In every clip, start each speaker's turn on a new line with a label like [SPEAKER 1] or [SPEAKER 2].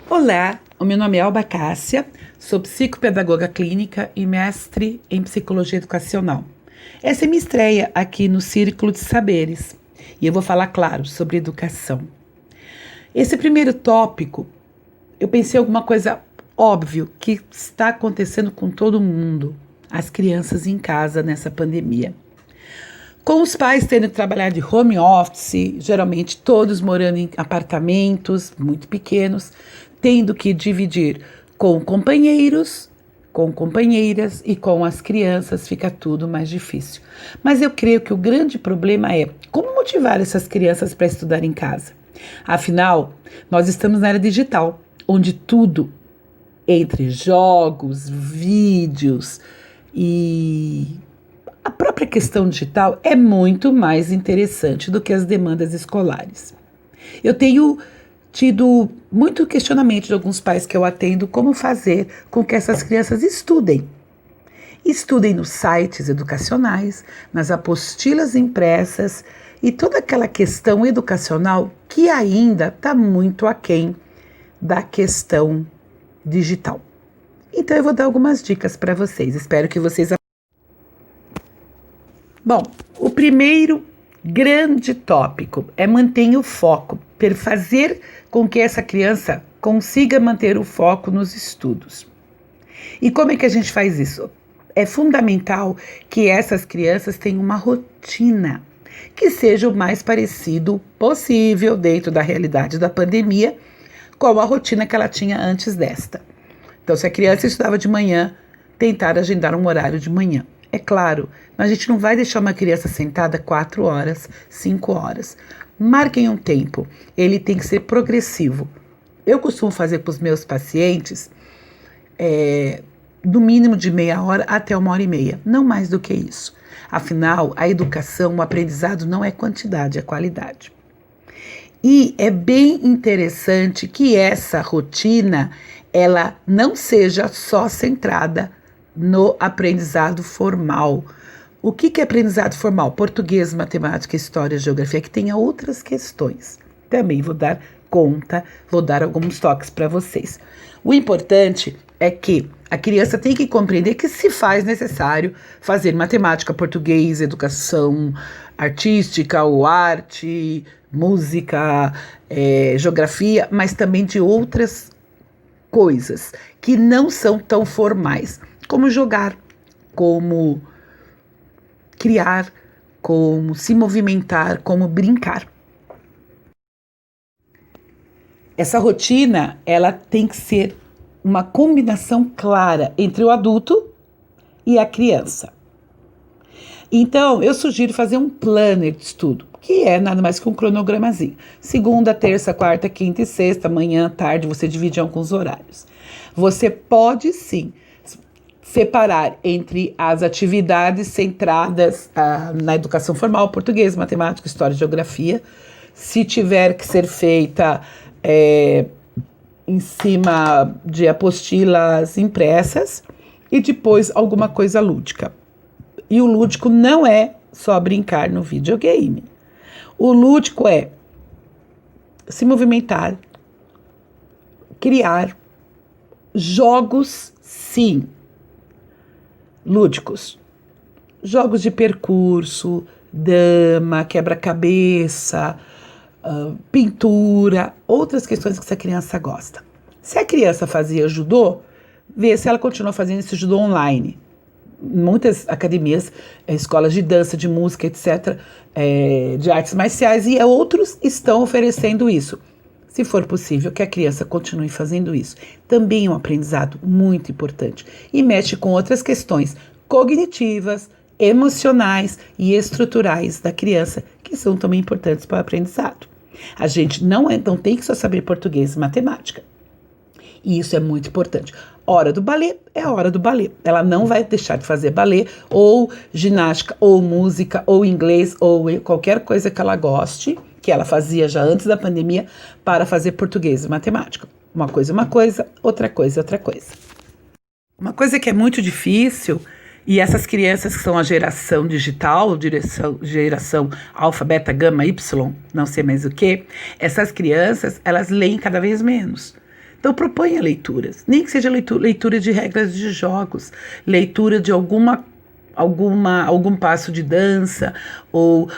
[SPEAKER 1] Olá, o meu nome é Alba Cássia, sou psicopedagoga clínica e mestre em psicologia educacional. Essa é minha estreia aqui no Círculo de Saberes e eu vou falar, claro, sobre educação. Esse primeiro tópico, eu pensei em alguma coisa óbvio que está acontecendo com todo mundo, as crianças em casa nessa pandemia. Com os pais tendo que trabalhar de home office, geralmente todos morando em apartamentos muito pequenos, tendo que dividir com companheiros, com companheiras e com as crianças, fica tudo mais difícil. Mas eu creio que o grande problema é como motivar essas crianças para estudar em casa. Afinal, nós estamos na era digital, onde tudo, entre jogos, vídeos e a própria questão digital é muito mais interessante do que as demandas escolares. Eu tenho tido muito questionamento de alguns pais que eu atendo como fazer com que essas crianças estudem. Estudem nos sites educacionais, nas apostilas impressas e toda aquela questão educacional que ainda está muito aquém da questão digital. Então eu vou dar algumas dicas para vocês, espero que vocês. Bom, o primeiro grande tópico é manter o foco, fazer com que essa criança consiga manter o foco nos estudos. E como é que a gente faz isso? É fundamental que essas crianças tenham uma rotina que seja o mais parecido possível dentro da realidade da pandemia com a rotina que ela tinha antes desta. Então, se a criança estudava de manhã, tentar agendar um horário de manhã. É claro, a gente não vai deixar uma criança sentada 4 horas, 5 horas. Marquem um tempo, ele tem que ser progressivo. Eu costumo fazer para os meus pacientes, no mínimo de meia hora até 1h30, não mais do que isso. Afinal, a educação, o aprendizado não é quantidade, é qualidade. E é bem interessante que essa rotina, ela não seja só centrada no aprendizado formal. O que é aprendizado formal? Português, matemática, história, geografia, que tenha outras questões. Também vou dar conta, vou dar alguns toques para vocês. O importante é que a criança tem que compreender que se faz necessário fazer matemática, português, educação artística ou arte, música, geografia, mas também de outras coisas que não são tão formais, como jogar, como criar, como se movimentar, como brincar. Essa rotina, ela tem que ser uma combinação clara entre o adulto e a criança. Então, eu sugiro fazer um planner de estudo, que é nada mais que um cronogramazinho. Segunda, terça, quarta, quinta e sexta, manhã, tarde, você divide em alguns horários. Você pode, sim, separar entre as atividades centradas na educação formal, português, matemática, história e geografia, se tiver que ser feita em cima de apostilas impressas, e depois alguma coisa lúdica. E o lúdico não é só brincar no videogame. O lúdico é se movimentar, criar jogos, sim, lúdicos. Jogos de percurso, dama, quebra-cabeça, pintura, outras questões que essa criança gosta. Se a criança fazia judô, vê se ela continua fazendo esse judô online. Muitas academias, escolas de dança, de música, etc., de artes marciais, e outros estão oferecendo isso. Se for possível, que a criança continue fazendo isso. Também é um aprendizado muito importante. E mexe com outras questões cognitivas, emocionais e estruturais da criança, que são também importantes para o aprendizado. A gente não tem que só saber português e matemática. E isso é muito importante. Hora do balé é a hora do balé. Ela não vai deixar de fazer balé, ou ginástica, ou música, ou inglês, ou qualquer coisa que ela goste, que ela fazia já antes da pandemia, para fazer português e matemática. Uma coisa, outra coisa, outra coisa. Uma coisa que é muito difícil, e essas crianças que são a geração digital, geração alfa, beta, gama, y, não sei mais o que, essas crianças, elas leem cada vez menos. Então proponha leituras, nem que seja leitura de regras de jogos, leitura de algum passo de dança ou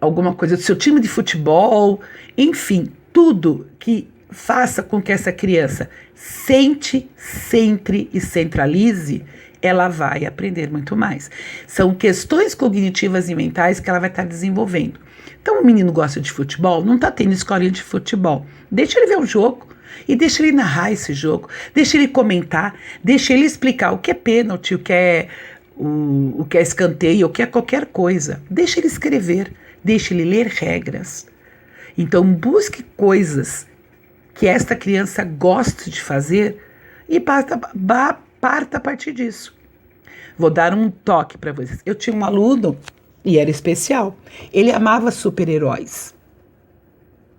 [SPEAKER 1] alguma coisa do seu time de futebol, enfim, tudo que faça com que essa criança centre e centralize, ela vai aprender muito mais. São questões cognitivas e mentais que ela vai estar desenvolvendo. Então o menino gosta de futebol, não está tendo escolinha de futebol, deixa ele ver o jogo e deixa ele narrar esse jogo, deixa ele comentar, deixa ele explicar o que é pênalti, o que é escanteio, o que é qualquer coisa, deixa ele escrever, deixa ele ler regras. Então busque coisas que esta criança goste de fazer e parta a partir disso. Vou dar um toque para vocês. Eu tinha um aluno e era especial. Ele amava super-heróis.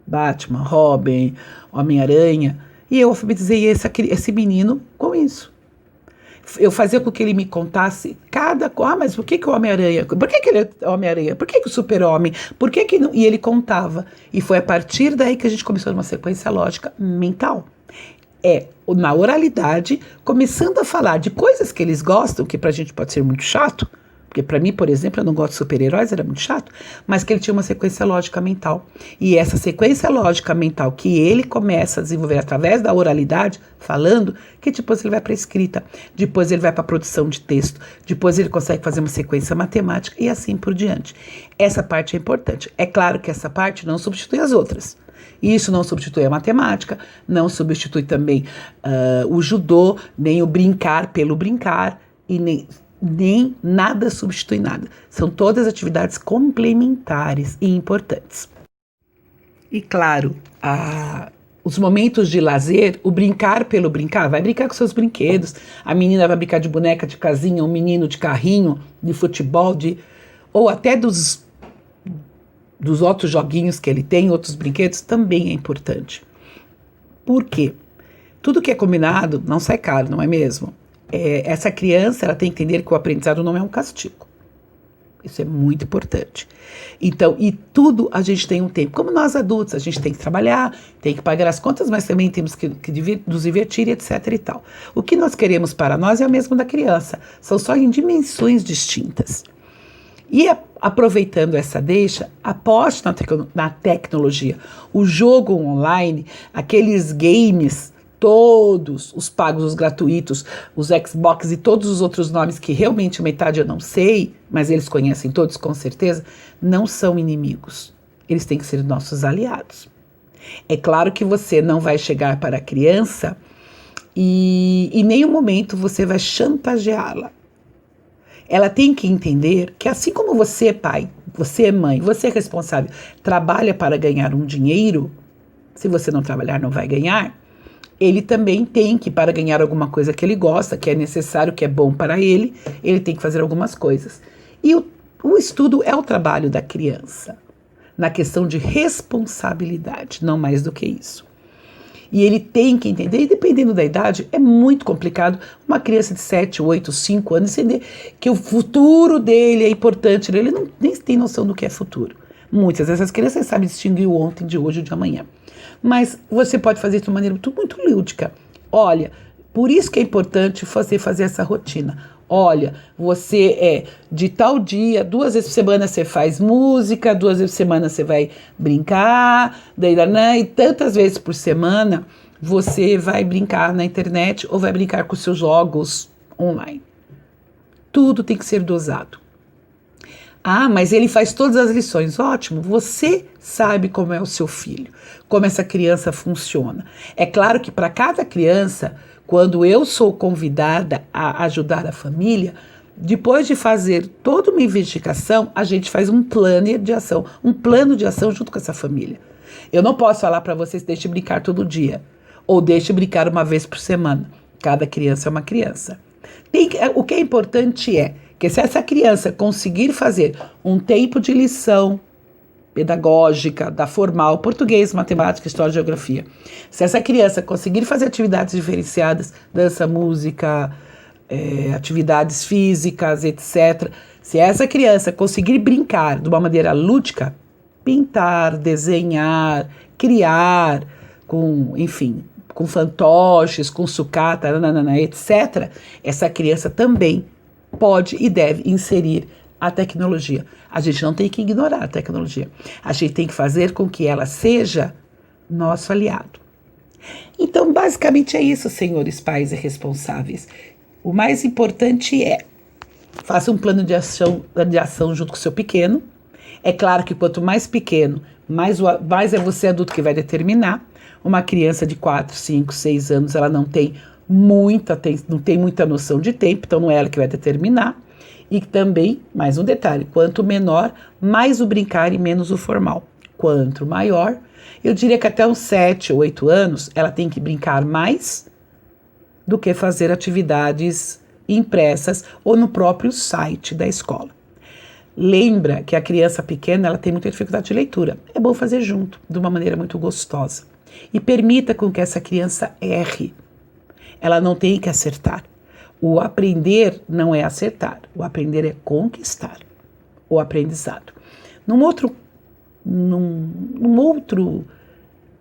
[SPEAKER 1] Batman, Robin, Homem-Aranha. E eu alfabetizei esse menino com isso. Eu fazia com que ele me contasse mas por que o Homem-Aranha? Por que ele é Homem-Aranha? Por que o Super-Homem? Por que não? E ele contava. E foi a partir daí que a gente começou uma sequência lógica mental. Na oralidade, começando a falar de coisas que eles gostam, que pra gente pode ser muito chato, porque para mim, por exemplo, eu não gosto de super-heróis, era muito chato, mas que ele tinha uma sequência lógica mental. E essa sequência lógica mental que ele começa a desenvolver através da oralidade, falando, que depois ele vai para a escrita, depois ele vai para a produção de texto, depois ele consegue fazer uma sequência matemática e assim por diante. Essa parte é importante. É claro que essa parte não substitui as outras. Isso não substitui a matemática, não substitui também o judô, nem o brincar pelo brincar, e nem nada substitui nada. São todas atividades complementares e importantes. E claro, os momentos de lazer, o brincar pelo brincar, vai brincar com seus brinquedos, a menina vai brincar de boneca de casinha, o menino de carrinho, de futebol, ou até dos outros joguinhos que ele tem, outros brinquedos, também é importante. Por quê? Tudo que é combinado não sai caro, não é mesmo? Essa criança, ela tem que entender que o aprendizado não é um castigo. Isso é muito importante. Então, e tudo a gente tem um tempo. Como nós adultos, a gente tem que trabalhar, tem que pagar as contas, mas também temos que nos divertir, etc e tal. O que nós queremos para nós é o mesmo da criança. São só em dimensões distintas. E aproveitando essa deixa, aposte na tecnologia. O jogo online, aqueles games, todos os pagos, os gratuitos, os Xbox e todos os outros nomes que realmente metade eu não sei, mas eles conhecem todos com certeza, não são inimigos. Eles têm que ser nossos aliados. É claro que você não vai chegar para a criança e em nenhum momento você vai chantageá-la. Ela tem que entender que assim como você é pai, você é mãe, você é responsável, trabalha para ganhar um dinheiro, se você não trabalhar não vai ganhar, ele também tem que, para ganhar alguma coisa que ele gosta, que é necessário, que é bom para ele tem que fazer algumas coisas. E o estudo é o trabalho da criança, na questão de responsabilidade, não mais do que isso. E ele tem que entender, e dependendo da idade, é muito complicado uma criança de 7, 8, 5 anos entender que o futuro dele é importante, ele nem tem noção do que é futuro. Muitas dessas crianças sabem distinguir o ontem de hoje e de amanhã. Mas você pode fazer isso de uma maneira muito lúdica. Olha, por isso que é importante você fazer essa rotina. Olha, você de tal dia, 2 vezes por semana você faz música, 2 vezes por semana você vai brincar, e tantas vezes por semana você vai brincar na internet ou vai brincar com seus jogos online. Tudo tem que ser dosado. Ah, mas ele faz todas as lições. Ótimo, você sabe como é o seu filho, como essa criança funciona. É claro que para cada criança, quando eu sou convidada a ajudar a família, depois de fazer toda uma investigação, a gente faz um plano de ação junto com essa família. Eu não posso falar para vocês, deixe brincar todo dia, ou deixe brincar uma vez por semana. Cada criança é uma criança. O que é importante é que se essa criança conseguir fazer um tempo de lição pedagógica, da formal, português, matemática, história e geografia, se essa criança conseguir fazer atividades diferenciadas, dança, música, atividades físicas, etc., se essa criança conseguir brincar de uma maneira lúdica, pintar, desenhar, criar, com fantoches, com sucata, nanana, etc., essa criança também pode e deve inserir a tecnologia. A gente não tem que ignorar a tecnologia. A gente tem que fazer com que ela seja nosso aliado. Então, basicamente é isso, senhores pais e responsáveis. O mais importante é, faça um plano de ação junto com o seu pequeno. É claro que quanto mais pequeno, mais é você adulto que vai determinar. Uma criança de 4, 5, 6 anos, ela não tem muita noção de tempo, então não é ela que vai determinar. E também, mais um detalhe, quanto menor, mais o brincar e menos o formal. Quanto maior, eu diria que até uns 7 ou 8 anos, ela tem que brincar mais do que fazer atividades impressas ou no próprio site da escola. Lembra que a criança pequena, ela tem muita dificuldade de leitura. É bom fazer junto, de uma maneira muito gostosa. E permita com que essa criança erre. Ela não tem que acertar. O aprender não é acertar, o aprender é conquistar o aprendizado. Num outro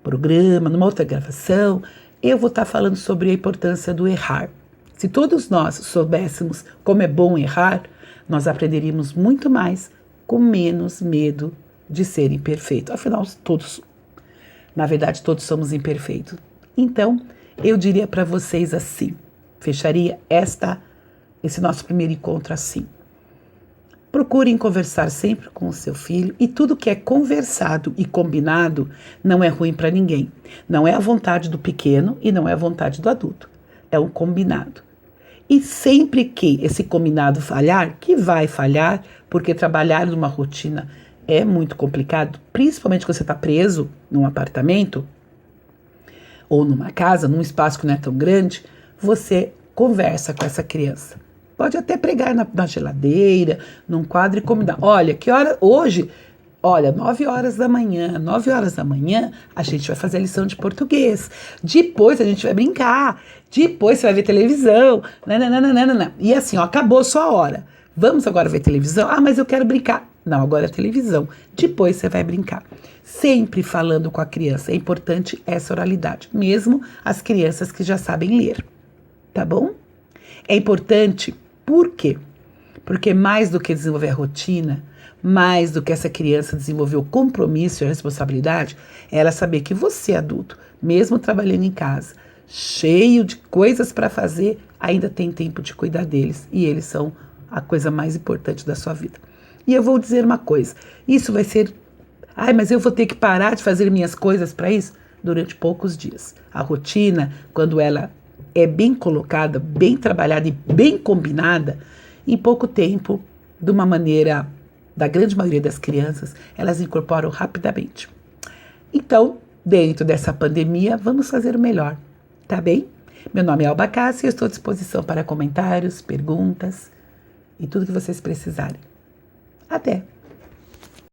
[SPEAKER 1] programa, numa outra gravação, eu vou estar falando sobre a importância do errar. Se todos nós soubéssemos como é bom errar, nós aprenderíamos muito mais com menos medo de ser imperfeito. Afinal, na verdade, todos somos imperfeitos. Então, eu diria para vocês assim, fecharia esse nosso primeiro encontro assim. Procurem conversar sempre com o seu filho e tudo que é conversado e combinado não é ruim para ninguém. Não é a vontade do pequeno e não é a vontade do adulto. É um combinado. E sempre que esse combinado falhar, que vai falhar, porque trabalhar numa rotina é muito complicado, principalmente quando você está preso num apartamento ou numa casa, num espaço que não é tão grande, você conversa com essa criança. Pode até pregar na geladeira, num quadro e combinar. Olha, que hora hoje? Olha, 9 horas da manhã, a gente vai fazer a lição de português. Depois a gente vai brincar. Depois você vai ver televisão. Nananana. E assim, ó, acabou sua hora. Vamos agora ver televisão? Ah, mas eu quero brincar. Não, agora é televisão. Depois você vai brincar. Sempre falando com a criança. É importante essa oralidade. Mesmo as crianças que já sabem ler. Tá bom? É importante, por quê? Porque mais do que desenvolver a rotina, mais do que essa criança desenvolver o compromisso e a responsabilidade, é ela saber que você, adulto, mesmo trabalhando em casa, cheio de coisas para fazer, ainda tem tempo de cuidar deles. E eles são a coisa mais importante da sua vida. E eu vou dizer uma coisa, isso vai ser... Ai, mas eu vou ter que parar de fazer minhas coisas para isso? Durante poucos dias. A rotina, quando ela é bem colocada, bem trabalhada e bem combinada, em pouco tempo, de uma maneira, da grande maioria das crianças, elas incorporam rapidamente. Então, dentro dessa pandemia, vamos fazer o melhor, tá bem? Meu nome é Alba Cássia e eu estou à disposição para comentários, perguntas e tudo que vocês precisarem. Até!